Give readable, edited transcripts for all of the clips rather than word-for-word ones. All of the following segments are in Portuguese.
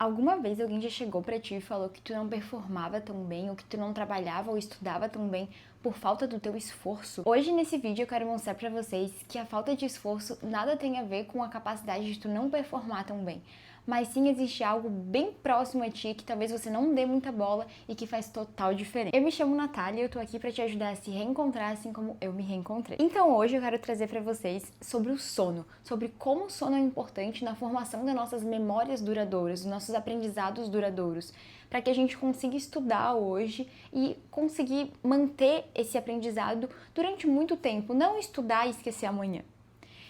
Alguma vez alguém já chegou pra ti e falou que tu não performava tão bem, ou que tu não trabalhava ou estudava tão bem por falta do teu esforço? Hoje nesse vídeo eu quero mostrar pra vocês que a falta de esforço nada tem a ver com a capacidade de tu não performar tão bem, mas sim existe algo bem próximo a ti que talvez você não dê muita bola e que faz total diferença. Eu me chamo Natália e eu tô aqui pra te ajudar a se reencontrar assim como eu me reencontrei. Então hoje eu quero trazer pra vocês sobre o sono, sobre como o sono é importante na formação das nossas memórias duradouras, dos nossos aprendizados duradouros, para que a gente consiga estudar hoje e conseguir manter esse aprendizado durante muito tempo, não estudar e esquecer amanhã.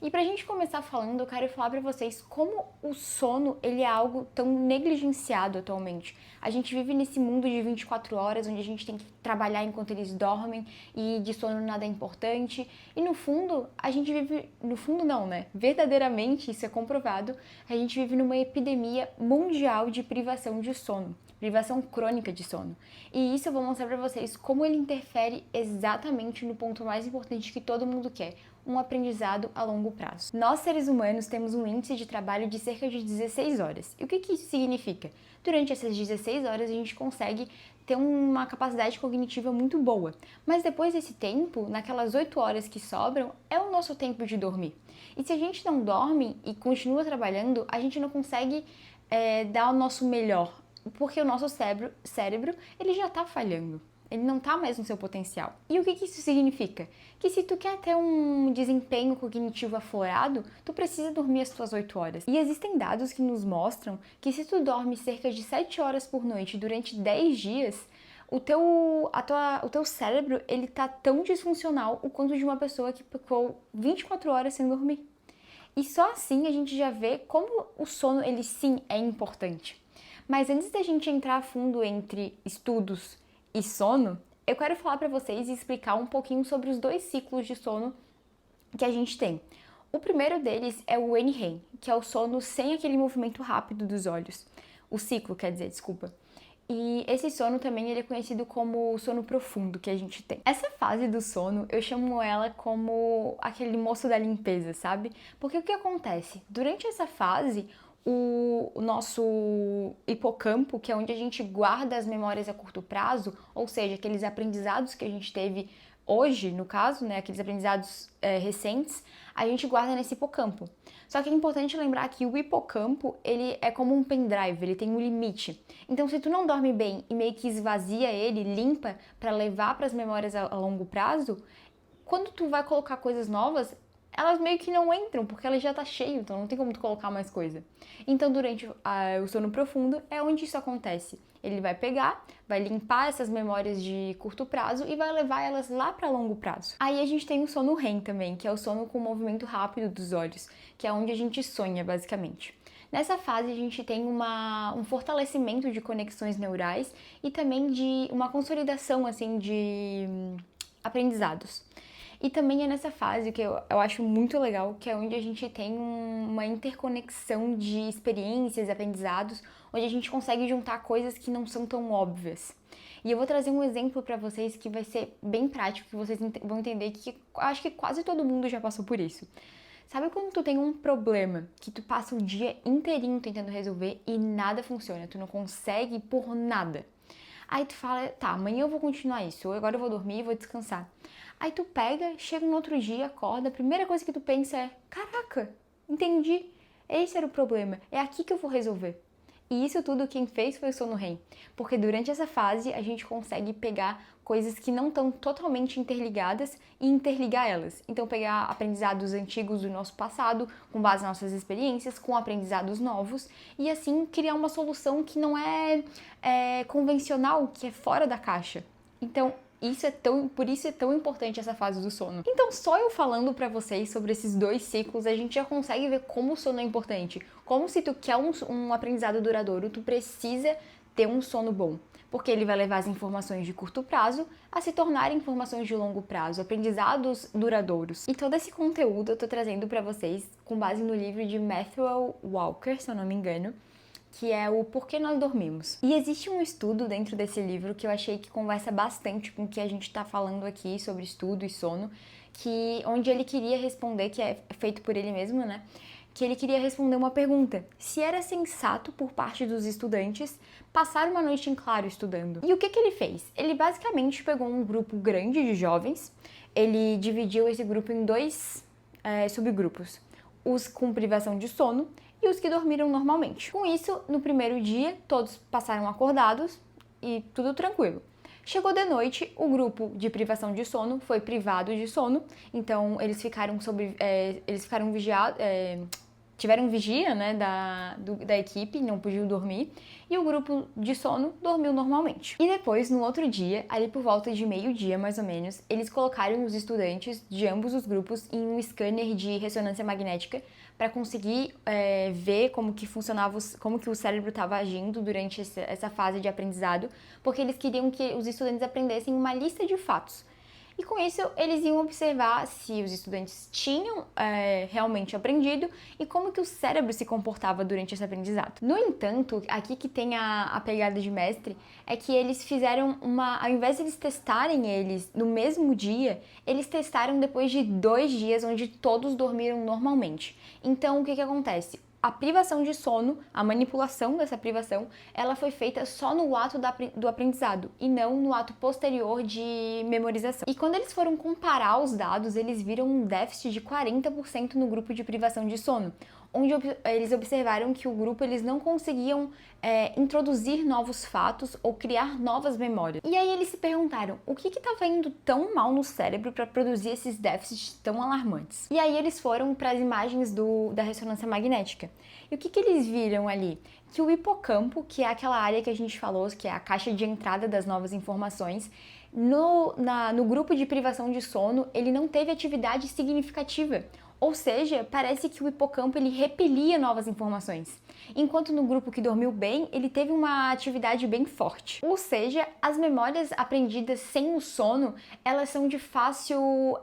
E pra gente começar falando, eu quero falar pra vocês como o sono, ele é algo tão negligenciado atualmente. A gente vive nesse mundo de 24 horas, onde a gente tem que trabalhar enquanto eles dormem e de sono nada é importante. E no fundo, a gente vive... No fundo não, né? Verdadeiramente, isso é comprovado, a gente vive numa epidemia mundial de privação de sono. Privação crônica de sono. E isso eu vou mostrar pra vocês como ele interfere exatamente no ponto mais importante que todo mundo quer, um aprendizado a longo prazo. Nós, seres humanos, temos um índice de trabalho de cerca de 16 horas. E o que isso significa? Durante essas 16 horas, a gente consegue ter uma capacidade cognitiva muito boa. Mas depois desse tempo, naquelas 8 horas que sobram, é o nosso tempo de dormir. E se a gente não dorme e continua trabalhando, a gente não consegue dar o nosso melhor, porque o nosso cérebro ele já está falhando. Ele não está mais no seu potencial. E o que isso significa? Que se tu quer ter um desempenho cognitivo aflorado, tu precisa dormir as tuas 8 horas. E existem dados que nos mostram que se tu dorme cerca de 7 horas por noite durante 10 dias, o teu cérebro ele tá tão disfuncional o quanto de uma pessoa que ficou 24 horas sem dormir. E só assim a gente já vê como o sono ele sim é importante. Mas antes da gente entrar a fundo entre estudos e sono, eu quero falar para vocês e explicar um pouquinho sobre os dois ciclos de sono que a gente tem. O primeiro deles é o NREM, que é o sono sem aquele movimento rápido dos olhos. O ciclo, quer dizer, desculpa. E esse sono também ele é conhecido como o sono profundo que a gente tem. Essa fase do sono, eu chamo ela como aquele moço da limpeza, sabe? Porque o que acontece? Durante essa fase, o nosso hipocampo, que é onde a gente guarda as memórias a curto prazo, ou seja, aqueles aprendizados que a gente teve hoje, no caso, né, aqueles aprendizados recentes, a gente guarda nesse hipocampo. Só que é importante lembrar que o hipocampo, ele é como um pendrive, ele tem um limite. Então, se tu não dorme bem e meio que esvazia ele, limpa para levar para as memórias a longo prazo, quando tu vai colocar coisas novas, elas meio que não entram, porque ela já tá cheio, então não tem como tu colocar mais coisa. Então, durante o sono profundo, é onde isso acontece. Ele vai pegar, vai limpar essas memórias de curto prazo e vai levar elas lá para longo prazo. Aí a gente tem o sono REM também, que é o sono com movimento rápido dos olhos, que é onde a gente sonha, basicamente. Nessa fase, a gente tem um fortalecimento de conexões neurais e também de uma consolidação, assim, de aprendizados. E também é nessa fase que eu acho muito legal, que é onde a gente tem uma interconexão de experiências, aprendizados, onde a gente consegue juntar coisas que não são tão óbvias. E eu vou trazer um exemplo para vocês que vai ser bem prático, que vocês vão entender que acho que quase todo mundo já passou por isso. Sabe quando tu tem um problema que tu passa o dia inteirinho tentando resolver e nada funciona, tu não consegue por nada? Aí tu fala, tá, amanhã eu vou continuar isso, ou agora eu vou dormir e vou descansar. Aí tu pega, chega no outro dia, acorda, a primeira coisa que tu pensa é, caraca, entendi, esse era o problema, é aqui que eu vou resolver. E isso tudo quem fez foi o sono REM, porque durante essa fase a gente consegue pegar coisas que não estão totalmente interligadas e interligar elas. Então pegar aprendizados antigos do nosso passado, com base nas nossas experiências, com aprendizados novos, e assim criar uma solução que não é convencional, que é fora da caixa. Então, por isso é tão importante essa fase do sono. Então, só eu falando pra vocês sobre esses dois ciclos, a gente já consegue ver como o sono é importante. Como se tu quer um aprendizado duradouro, tu precisa ter um sono bom. Porque ele vai levar as informações de curto prazo a se tornarem informações de longo prazo, aprendizados duradouros. E todo esse conteúdo eu tô trazendo pra vocês com base no livro de Matthew Walker, se eu não me engano, que é o Porquê Nós Dormimos. E existe um estudo dentro desse livro que eu achei que conversa bastante com o que a gente está falando aqui sobre estudo e sono, onde ele queria responder, que é feito por ele mesmo, né? que ele queria responder uma pergunta: se era sensato por parte dos estudantes passar uma noite em claro estudando. E o que ele fez? Ele basicamente pegou um grupo grande de jovens, ele dividiu esse grupo em dois subgrupos: os com privação de sono e os que dormiram normalmente. Com isso, no primeiro dia, todos passaram acordados e tudo tranquilo. Chegou de noite, o grupo de privação de sono foi privado de sono, então eles ficaram vigiados, tiveram vigia, né, da equipe, não podiam dormir, e o grupo de sono dormiu normalmente. E depois, no outro dia, ali por volta de meio-dia mais ou menos, eles colocaram os estudantes de ambos os grupos em um scanner de ressonância magnética para conseguir ver como que funcionava, como que o cérebro estava agindo durante essa fase de aprendizado, porque eles queriam que os estudantes aprendessem uma lista de fatos. E com isso, eles iam observar se os estudantes tinham realmente aprendido e como que o cérebro se comportava durante esse aprendizado. No entanto, aqui que tem a pegada de mestre, é que eles fizeram ao invés de eles testarem eles no mesmo dia, eles testaram depois de 2 dias, onde todos dormiram normalmente. Então, o que acontece? A privação de sono, a manipulação dessa privação, ela foi feita só no ato do aprendizado e não no ato posterior de memorização. E quando eles foram comparar os dados, eles viram um déficit de 40% no grupo de privação de sono, onde eles observaram que o grupo eles não conseguiam introduzir novos fatos ou criar novas memórias. E aí eles se perguntaram, o que estava indo tão mal no cérebro para produzir esses déficits tão alarmantes? E aí eles foram para as imagens da ressonância magnética. E o que eles viram ali? Que o hipocampo, que é aquela área que a gente falou, que é a caixa de entrada das novas informações, no grupo de privação de sono, ele não teve atividade significativa. Ou seja, parece que o hipocampo ele repelia novas informações, enquanto no grupo que dormiu bem, ele teve uma atividade bem forte. Ou seja, as memórias aprendidas sem o sono, elas são de fácil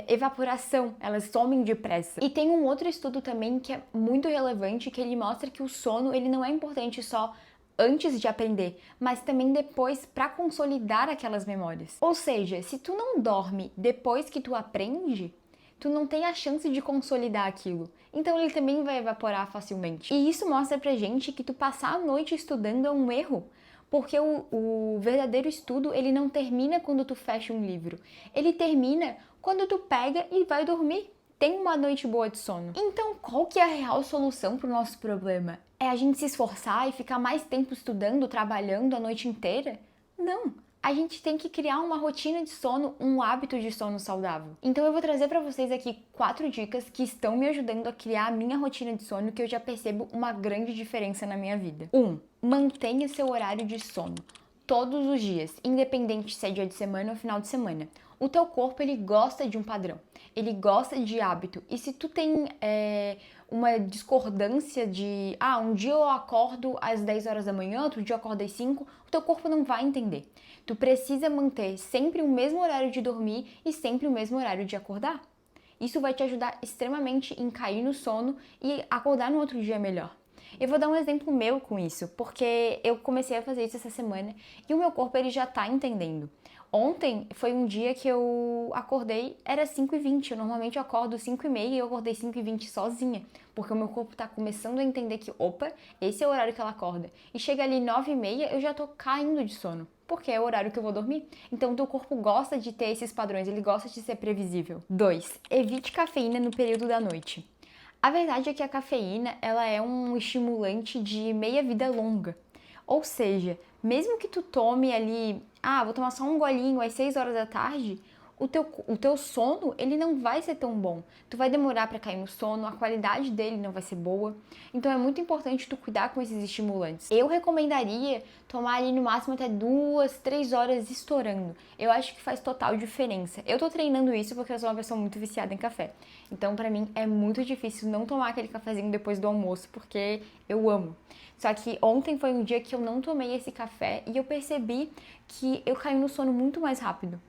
evaporação, elas somem depressa. E tem um outro estudo também que é muito relevante, que ele mostra que o sono ele não é importante só antes de aprender, mas também depois para consolidar aquelas memórias. Ou seja, se tu não dorme depois que tu aprende, tu não tem a chance de consolidar aquilo. Então ele também vai evaporar facilmente. E isso mostra pra gente que tu passar a noite estudando é um erro. Porque o verdadeiro estudo, ele não termina quando tu fecha um livro. Ele termina quando tu pega e vai dormir. Tem uma noite boa de sono. Então, qual que é a real solução pro nosso problema? É a gente se esforçar e ficar mais tempo estudando, trabalhando a noite inteira? Não! A gente tem que criar uma rotina de sono, um hábito de sono saudável. Então eu vou trazer para vocês aqui 4 dicas que estão me ajudando a criar a minha rotina de sono, que eu já percebo uma grande diferença na minha vida. 1. Mantenha seu horário de sono todos os dias, independente se é dia de semana ou final de semana. O teu corpo, ele gosta de um padrão, ele gosta de hábito. E se tu tem uma discordância de, um dia eu acordo às 10 horas da manhã, outro dia eu acordo às 5, o teu corpo não vai entender. Tu precisa manter sempre o mesmo horário de dormir e sempre o mesmo horário de acordar. Isso vai te ajudar extremamente em cair no sono e acordar no outro dia melhor. Eu vou dar um exemplo meu com isso, porque eu comecei a fazer isso essa semana e o meu corpo ele já tá entendendo. Ontem foi um dia que eu acordei, era 5h20, eu normalmente acordo 5h30 e eu acordei 5h20 sozinha, porque o meu corpo tá começando a entender que, opa, esse é o horário que ela acorda. E chega ali 9h30, eu já tô caindo de sono, porque é o horário que eu vou dormir. Então, o teu corpo gosta de ter esses padrões, ele gosta de ser previsível. 2. Evite cafeína no período da noite. A verdade é que a cafeína, ela é um estimulante de meia-vida longa. Ou seja, mesmo que tu tome ali, vou tomar só um golinho às 6 horas da tarde, o teu sono, ele não vai ser tão bom. Tu vai demorar para cair no sono, a qualidade dele não vai ser boa. Então é muito importante tu cuidar com esses estimulantes. Eu recomendaria tomar ali no máximo até 2, 3 horas estourando. Eu acho que faz total diferença. Eu tô treinando isso porque eu sou uma pessoa muito viciada em café. Então pra mim é muito difícil não tomar aquele cafezinho depois do almoço, porque eu amo. Só que ontem foi um dia que eu não tomei esse café e eu percebi que eu caí no sono muito mais rápido.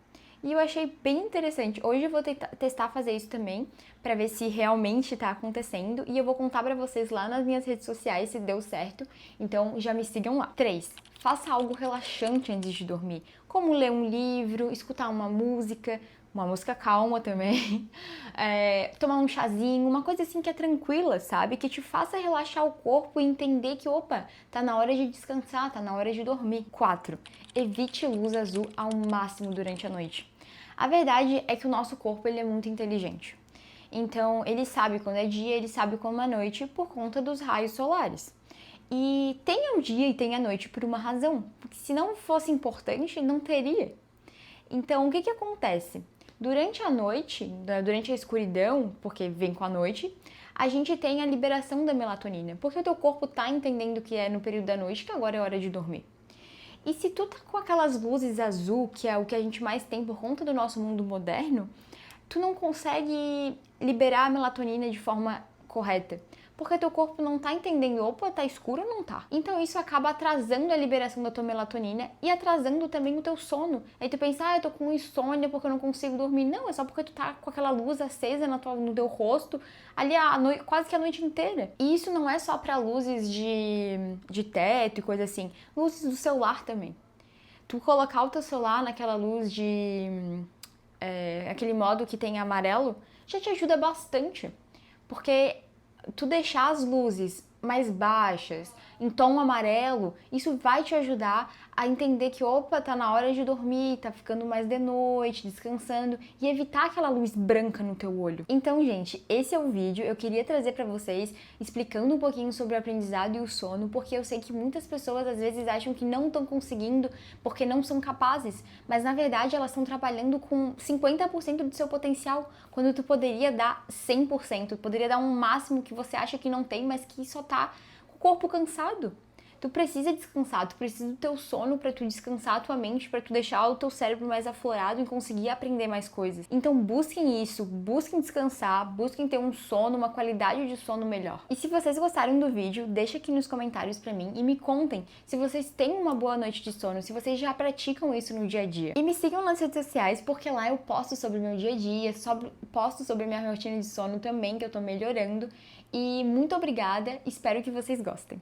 E eu achei bem interessante. Hoje eu vou testar fazer isso também, pra ver se realmente tá acontecendo. E eu vou contar pra vocês lá nas minhas redes sociais se deu certo. Então já me sigam lá. 3. Faça algo relaxante antes de dormir, como ler um livro, escutar uma música, uma música calma também, tomar um chazinho, uma coisa assim que é tranquila, sabe? Que te faça relaxar o corpo e entender que, opa, tá na hora de descansar, tá na hora de dormir. 4. Evite luz azul ao máximo durante a noite. A verdade é que o nosso corpo ele é muito inteligente. Então, ele sabe quando é dia, ele sabe quando é noite por conta dos raios solares. E tem o dia e tem a noite por uma razão, porque se não fosse importante, não teria. Então, o que acontece? Durante a noite, durante a escuridão, porque vem com a noite, a gente tem a liberação da melatonina, porque o teu corpo tá entendendo que é no período da noite que agora é hora de dormir. E se tu tá com aquelas luzes azul, que é o que a gente mais tem por conta do nosso mundo moderno, tu não consegue liberar a melatonina de forma correta. Porque teu corpo não tá entendendo, opa, tá escuro ou não tá? Então isso acaba atrasando a liberação da tua melatonina e atrasando também o teu sono. Aí tu pensa, eu tô com insônia porque eu não consigo dormir. Não, é só porque tu tá com aquela luz acesa no teu rosto ali quase que a noite inteira. E isso não é só pra luzes de teto e coisa assim. Luzes do celular também. Tu colocar o teu celular naquela luz aquele modo que tem amarelo, já te ajuda bastante. Porque tu deixar as luzes mais baixas, em tom amarelo, isso vai te ajudar a entender que, opa, tá na hora de dormir, tá ficando mais de noite, descansando, e evitar aquela luz branca no teu olho. Então, gente, esse é o vídeo. Eu queria trazer pra vocês explicando um pouquinho sobre o aprendizado e o sono, porque eu sei que muitas pessoas às vezes acham que não estão conseguindo porque não são capazes, mas na verdade elas estão trabalhando com 50% do seu potencial, quando tu poderia dar 100%, poderia dar um máximo que você acha que não tem, mas que só tá com o corpo cansado. Tu precisa descansar, tu precisa do teu sono para tu descansar a tua mente, para tu deixar o teu cérebro mais aflorado e conseguir aprender mais coisas. Então busquem isso, busquem descansar, busquem ter um sono, uma qualidade de sono melhor. E se vocês gostaram do vídeo, deixa aqui nos comentários para mim e me contem se vocês têm uma boa noite de sono, se vocês já praticam isso no dia a dia. E me sigam nas redes sociais, porque lá eu posto sobre o meu dia a dia, posto sobre a minha rotina de sono também, que eu tô melhorando. E muito obrigada, espero que vocês gostem.